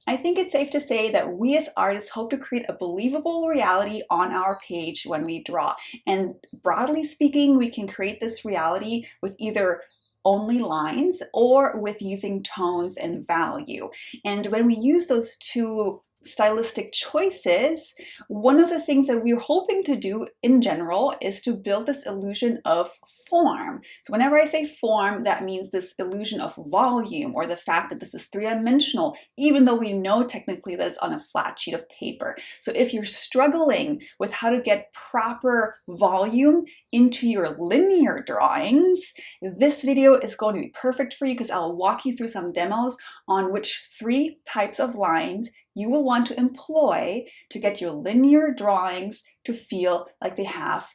I think it's safe to say that we as artists hope to create a believable reality on our page when we draw. And broadly speaking, we can create this reality with either only lines or with using tones and value. And when we use those two stylistic choices, one of the things that we're hoping to do in general is to build this illusion of form. So whenever I say form, that means this illusion of volume, or the fact that this is three-dimensional, even though we know technically that it's on a flat sheet of paper. So if you're struggling with how to get proper volume into your linear drawings, this video is going to be perfect for you, because I'll walk you through some demos on which 3 types of lines you will want to employ to get your linear drawings to feel like they have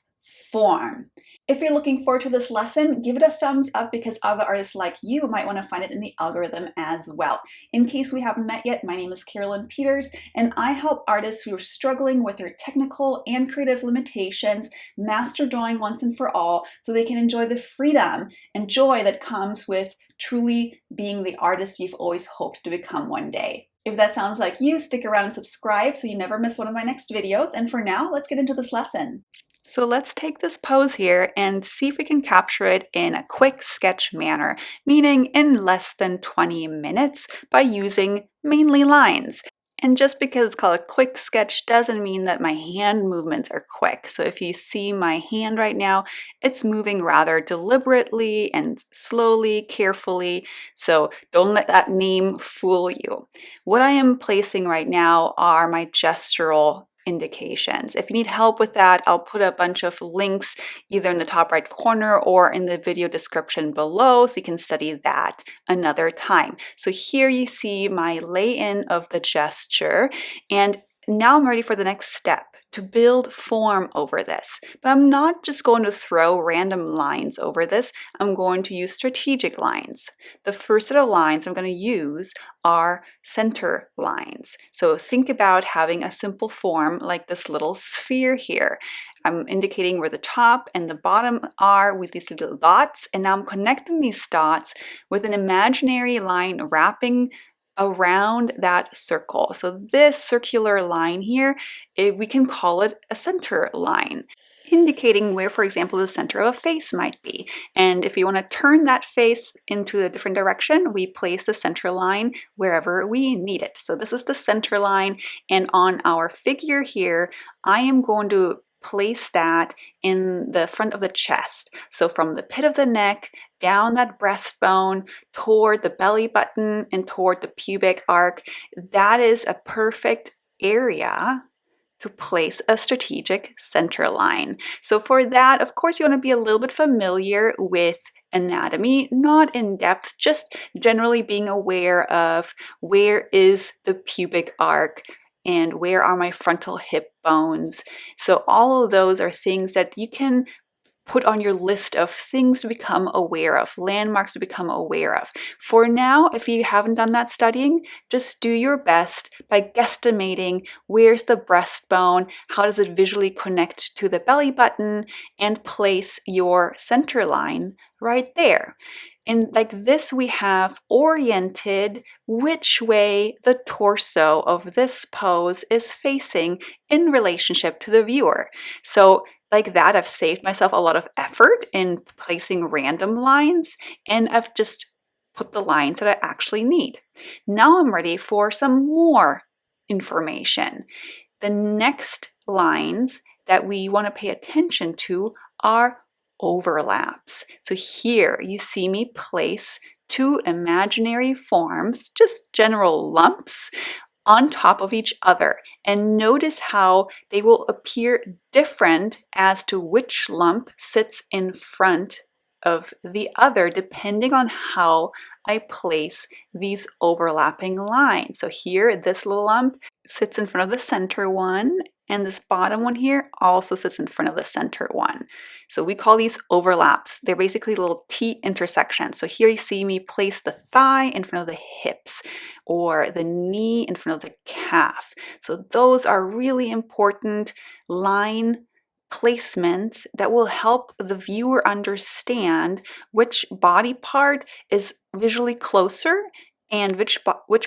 form. If you're looking forward to this lesson, give it a thumbs up, because other artists like you might want to find it in the algorithm as well. In case we haven't met yet, my name is Carolyn Peters, and I help artists who are struggling with their technical and creative limitations master drawing once and for all, so they can enjoy the freedom and joy that comes with truly being the artist you've always hoped to become one day. If that sounds like you, stick around and subscribe so you never miss one of my next videos. And for now, let's get into this lesson. So let's take this pose here and see if we can capture it in a quick sketch manner, meaning in less than 20 minutes by using mainly lines. And just because it's called a quick sketch doesn't mean that my hand movements are quick. So if you see my hand right now, it's moving rather deliberately and slowly, carefully. So don't let that name fool you. What I am placing right now are my gestural indications. If you need help with that, I'll put a bunch of links either in the top right corner or in the video description below, so you can study that another time. So here you see my lay-in of the gesture, and now I'm ready for the next step, to build form over this. But I'm not just going to throw random lines over this, I'm going to use strategic lines. The first set of lines I'm going to use are center lines. So think about having a simple form like this little sphere here. I'm indicating where the top and the bottom are with these little dots, and now I'm connecting these dots with an imaginary line wrapping around that circle. So this circular line here, we can call it a center line, indicating where, for example, the center of a face might be. And if you want to turn that face into a different direction, we place the center line wherever we need it. So this is the center line, and on our figure here, I am going to place that in the front of the chest. So from the pit of the neck, down that breastbone, toward the belly button, and toward the pubic arc, that is a perfect area to place a strategic center line. So for that, of course, you want to be a little bit familiar with anatomy, not in depth, just generally being aware of where is the pubic arc and where are my frontal hip bones. So all of those are things that you can put on your list of things to become aware of, landmarks to become aware of. For now, if you haven't done that studying, just do your best by guesstimating where's the breastbone, how does it visually connect to the belly button, and place your center line right there. And like this, we have oriented which way the torso of this pose is facing in relationship to the viewer. So like that, I've saved myself a lot of effort in placing random lines, and I've just put the lines that I actually need. Now I'm ready for some more information. The next lines that we want to pay attention to are overlaps. So here you see me place 2 imaginary forms, just general lumps, on top of each other, and notice how they will appear different as to which lump sits in front of the other depending on how I place these overlapping lines. So here, this little lump sits in front of the center one, and this bottom one here also sits in front of the center one. So we call these overlaps. They're basically little T intersections. So here you see me place the thigh in front of the hips, or the knee in front of the calf. So those are really important line placements that will help the viewer understand which body part is visually closer and which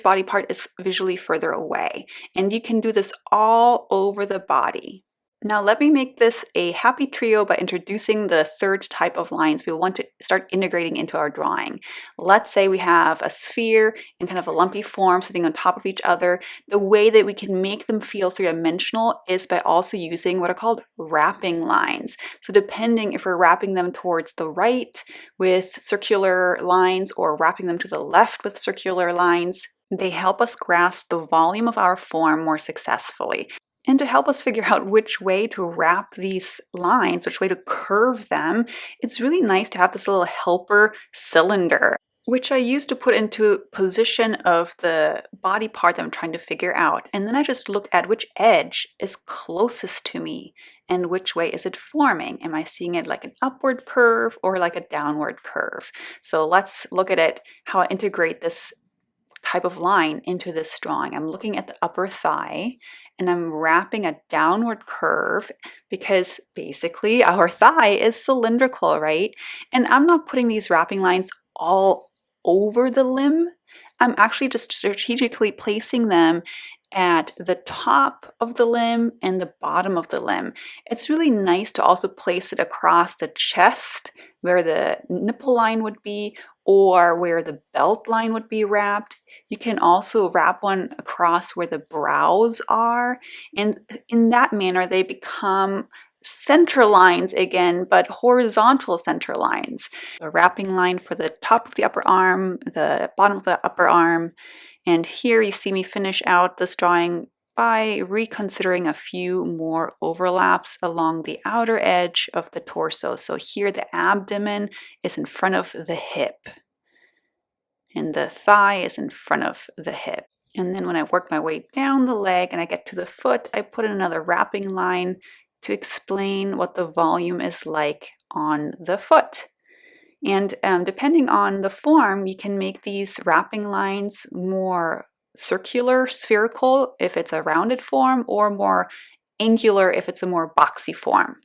body part is visually further away. And you can do this all over the body. Now let me make this a happy trio by introducing the third type of lines we want to start integrating into our drawing. Let's say we have a sphere in kind of a lumpy form sitting on top of each other. The way that we can make them feel three-dimensional is by also using what are called wrapping lines. So depending if we're wrapping them towards the right with circular lines or wrapping them to the left with circular lines, they help us grasp the volume of our form more successfully. And to help us figure out which way to wrap these lines, which way to curve them, it's really nice to have this little helper cylinder, which I use to put into position of the body part that I'm trying to figure out. And then I just look at which edge is closest to me and which way is it forming. Am I seeing it like an upward curve or like a downward curve? So let's look at it, how I integrate this type of line into this drawing. I'm looking at the upper thigh and I'm wrapping a downward curve because basically our thigh is cylindrical, right? And I'm not putting these wrapping lines all over the limb. I'm actually just strategically placing them at the top of the limb and the bottom of the limb. It's really nice to also place it across the chest where the nipple line would be or where the belt line would be wrapped. You can also wrap one across where the brows are, and in that manner they become center lines again, but horizontal center lines. A wrapping line for the top of the upper arm, the bottom of the upper arm, and here you see me finish out this drawing by reconsidering a few more overlaps along the outer edge of the torso. So here the abdomen is in front of the hip and the thigh is in front of the hip. And then when I work my way down the leg and I get to the foot, I put in another wrapping line to explain what the volume is like on the foot. And depending on the form, you can make these wrapping lines more circular, spherical if it's a rounded form, or more angular if it's a more boxy form.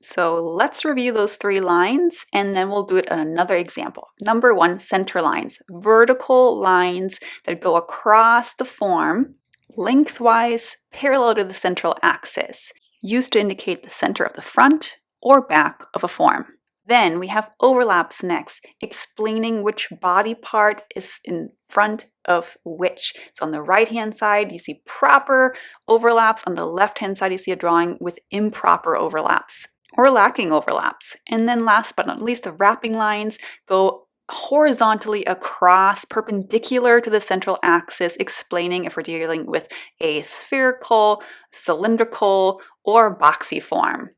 So let's review those three lines and then we'll do it on another example. Number one, center lines. Vertical lines that go across the form, lengthwise, parallel to the central axis, used to indicate the center of the front or back of a form. Then we have overlaps next, explaining which body part is in front of which. So on the right-hand side, you see proper overlaps. On the left-hand side, you see a drawing with improper overlaps or lacking overlaps. And then last but not least, the wrapping lines go horizontally across, perpendicular to the central axis, explaining if we're dealing with a spherical, cylindrical, or boxy form.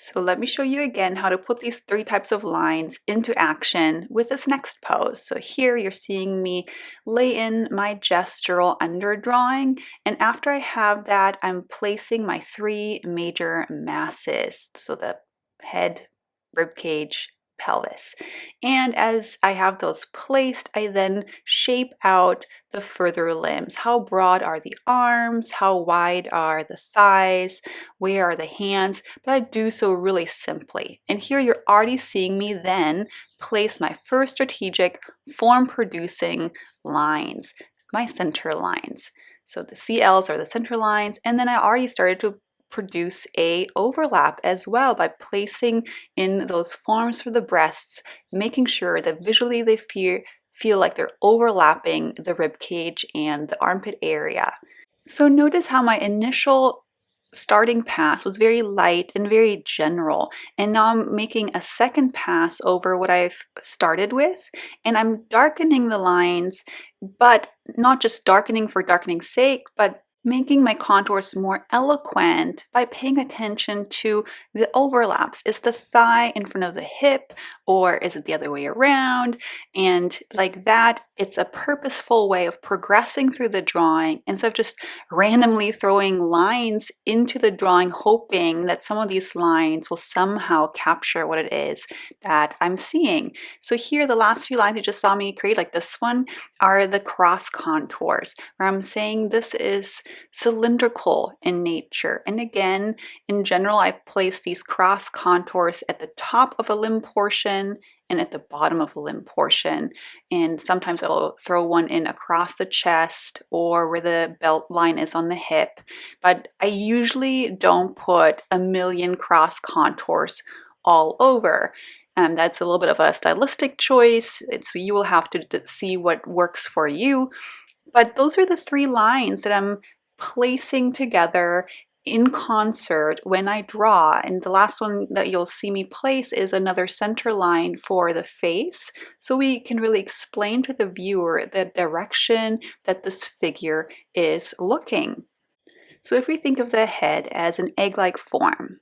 So let me show you again how to put these three types of lines into action with this next pose. So here you're seeing me lay in my gestural underdrawing, and after I have that, I'm placing my three major masses. So the head, rib cage, pelvis. And as I have those placed, I then shape out the further limbs. How broad are the arms? How wide are the thighs? Where are the hands? But I do so really simply. And here you're already seeing me then place my first strategic form-producing lines, my center lines. So the CLs are the center lines, and then I already started to produce a overlap as well by placing in those forms for the breasts, making sure that visually they feel like they're overlapping the rib cage and the armpit area. So notice how my initial starting pass was very light and very general, and now I'm making a second pass over what I've started with, and I'm darkening the lines, but not just darkening for darkening's sake, but making my contours more eloquent by paying attention to the overlaps. Is the thigh in front of the hip, or is it the other way around? And like that, it's a purposeful way of progressing through the drawing instead of just randomly throwing lines into the drawing, hoping that some of these lines will somehow capture what it is that I'm seeing. So here, the last few lines you just saw me create, like this one, are the cross contours, where I'm saying this is cylindrical in nature. And again, in general, I place these cross contours at the top of a limb portion and at the bottom of the limb portion. And sometimes I'll throw one in across the chest or where the belt line is on the hip. But I usually don't put a million cross contours all over. That's a little bit of a stylistic choice, so you will have to see what works for you. But those are the 3 lines that I'm placing together in concert when I draw. And the last one that you'll see me place is another center line for the face, so we can really explain to the viewer the direction that this figure is looking. So if we think of the head as an egg-like form,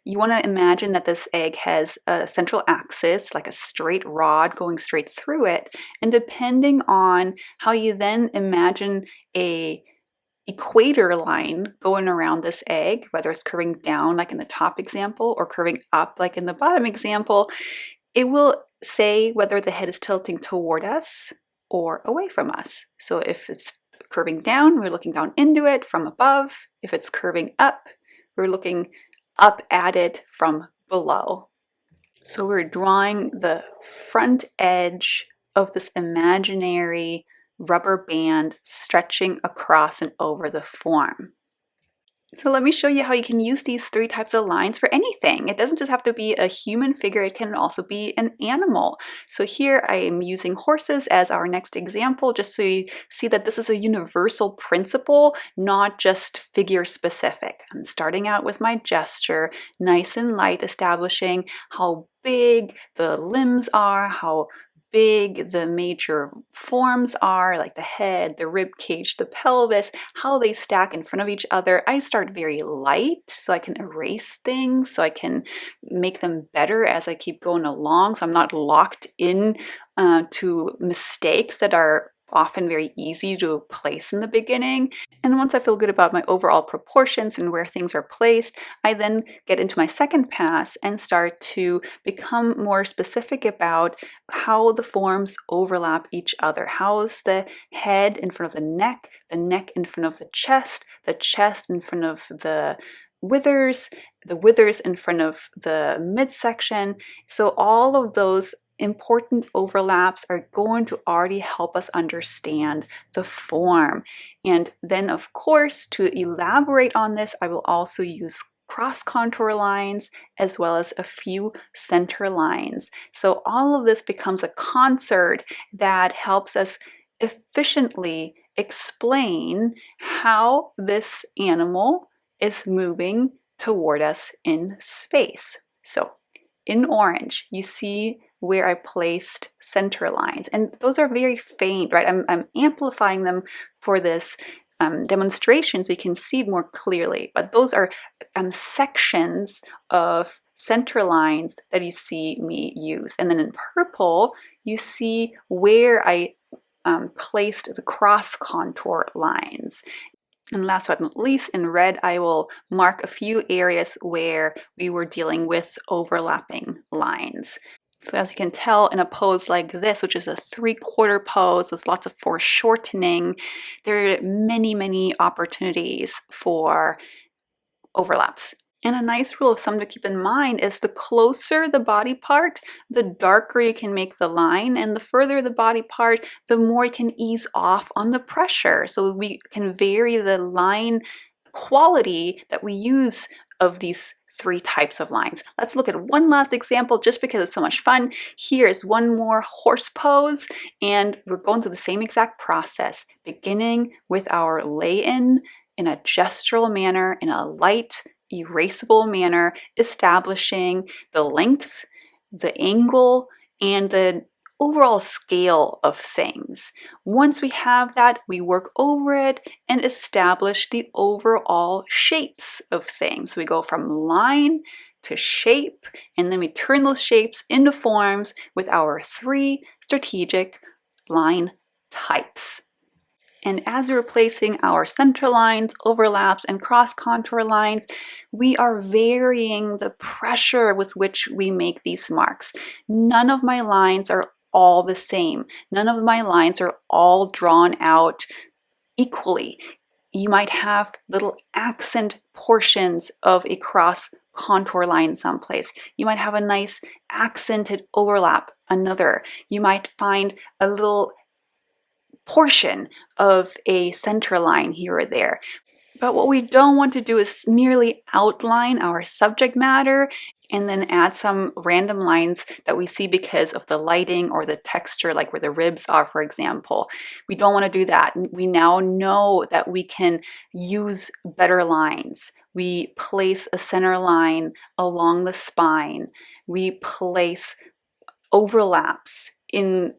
you want to imagine that this egg has a central axis, like a straight rod going straight through it, and depending on how you then imagine a equator line going around this egg, whether it's curving down like in the top example or curving up like in the bottom example, it will say whether the head is tilting toward us or away from us. So if it's curving down, we're looking down into it from above. If it's curving up, we're looking up at it from below. So we're drawing the front edge of this imaginary rubber band stretching across and over the form. So let me show you how you can use these 3 types of lines for anything. It doesn't just have to be a human figure, it can also be an animal. So here I am using horses as our next example, just so you see that this is a universal principle, not just figure specific. I'm starting out with my gesture, nice and light, establishing how big the limbs are, how big the major forms are, like the head, the rib cage, the pelvis, how they stack in front of each other. I start very light so I can erase things, so I can make them better as I keep going along, so I'm not locked in to mistakes that are often very easy to place in the beginning. And once I feel good about my overall proportions and where things are placed, I then get into my second pass and start to become more specific about how the forms overlap each other. How's the head in front of the neck in front of the chest in front of the withers in front of the midsection. So all of those important overlaps are going to already help us understand the form. And then, of course, to elaborate on this, I will also use cross contour lines as well as a few center lines. So all of this becomes a concert that helps us efficiently explain how this animal is moving toward us in space. So in orange, you see where I placed center lines, and those are very faint, right? I'm amplifying them for this demonstration so you can see more clearly, but those are sections of center lines that you see me use. And then in purple, you see where I placed the cross contour lines. And last but not least, in red, I will mark a few areas where we were dealing with overlapping lines. So as you can tell, in a pose like this, which is a 3/4 pose with lots of foreshortening, there are many, many opportunities for overlaps. And a nice rule of thumb to keep in mind is the closer the body part, the darker you can make the line, and the further the body part, the more you can ease off on the pressure. So we can vary the line quality that we use of these 3 types of lines. Let's look at one last example just because it's so much fun. Here's one more horse pose, and we're going through the same exact process, beginning with our lay-in in a gestural manner, in a light, erasable manner, establishing the length, the angle, and the overall scale of things. Once we have that, we work over it and establish the overall shapes of things. We go from line to shape, and then we turn those shapes into forms with our 3 strategic line types. And as we're placing our center lines, overlaps, and cross contour lines, we are varying the pressure with which we make these marks. None of my lines are all the same. None of my lines are all drawn out equally. You might have little accent portions of a cross contour line someplace. You might have a nice accented overlap another. You might find a little portion of a center line here or there. But what we don't want to do is merely outline our subject matter and then add some random lines that we see because of the lighting or the texture, like where the ribs are, for example. We don't want to do that. We now know that we can use better lines. We place a center line along the spine. We place overlaps in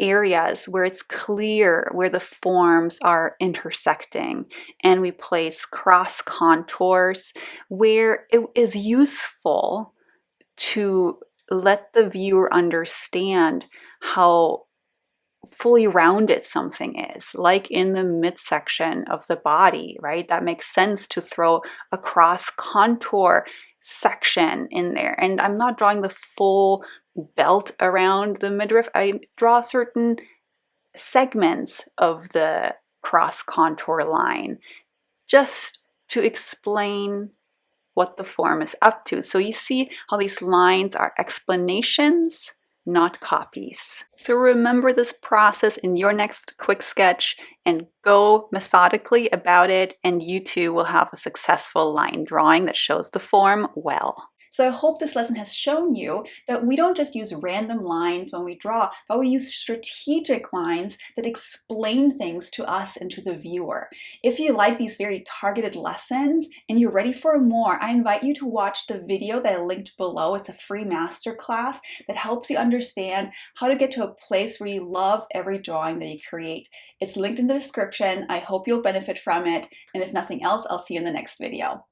areas where it's clear where the forms are intersecting, and we place cross contours where it is useful to let the viewer understand how fully rounded something is, like in the midsection of the body, right? That makes sense to throw a cross contour section in there. And I'm not drawing the full belt around the midriff. I draw certain segments of the cross contour line just to explain what the form is up to. So you see how these lines are explanations, not copies. So remember this process in your next quick sketch and go methodically about it, and you too will have a successful line drawing that shows the form well. So I hope this lesson has shown you that we don't just use random lines when we draw, but we use strategic lines that explain things to us and to the viewer. If you like these very targeted lessons and you're ready for more, I invite you to watch the video that I linked below. It's a free masterclass that helps you understand how to get to a place where you love every drawing that you create. It's linked in the description. I hope you'll benefit from it. And if nothing else, I'll see you in the next video.